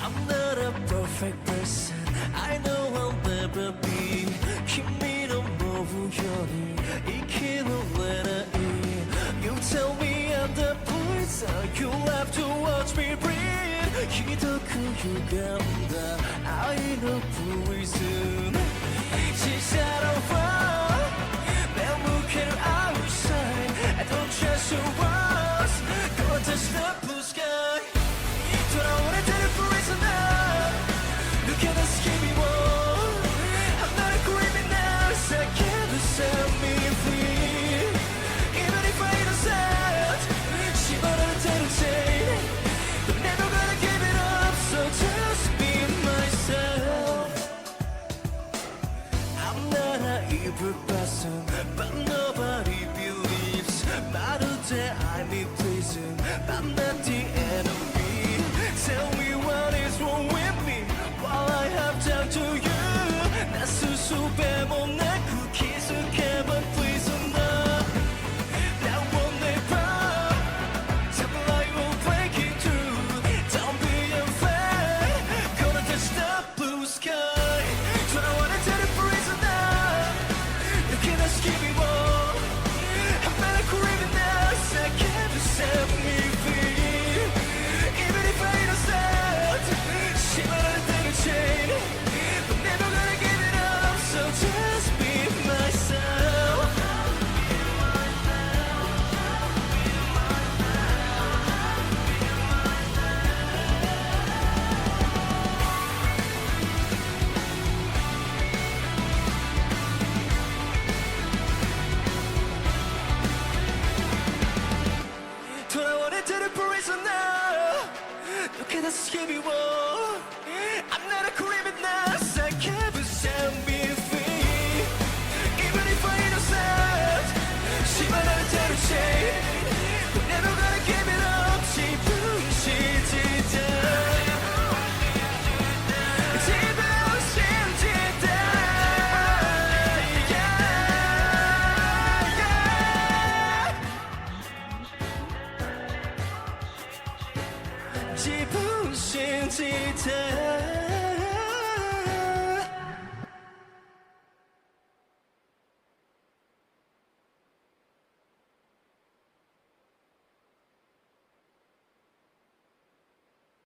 I'm not a perfect person I know I'll never be 君の思うように生きられない You tell me I'm the poison You have to watch me breathe ひどく歪んだ愛のポイズン小さなファン目を向ける outside I don't trust your words Go touch the blue sky 囚われてる prisoner 抜け出す君を I'm not a criminal 叫ぶ set me free Even if I innocent 縛られてる chain But never gonna give it up So just be myself I'm not a evil person But nobody believes まるでI'm in prison But not the enemy Tell me what is wrong with me What I have done to you なすすべもなく気づけば prisoner That will never Tell me I will break it through Don't be afraid Gonna touch the blue sky 囚われてる prisoner 抜け出す君を I'm not a criminal 叫ぶ set me free Even if I innocent 縛られてる chain But never gonna give it up So just be myself囚われてる prisoner 抜け出す日々を I'm not a criminal 叫ぶ set me free Even if I innocent 縛られてる chain But never gonna give it up 自分信じて自分信じて 自分信じて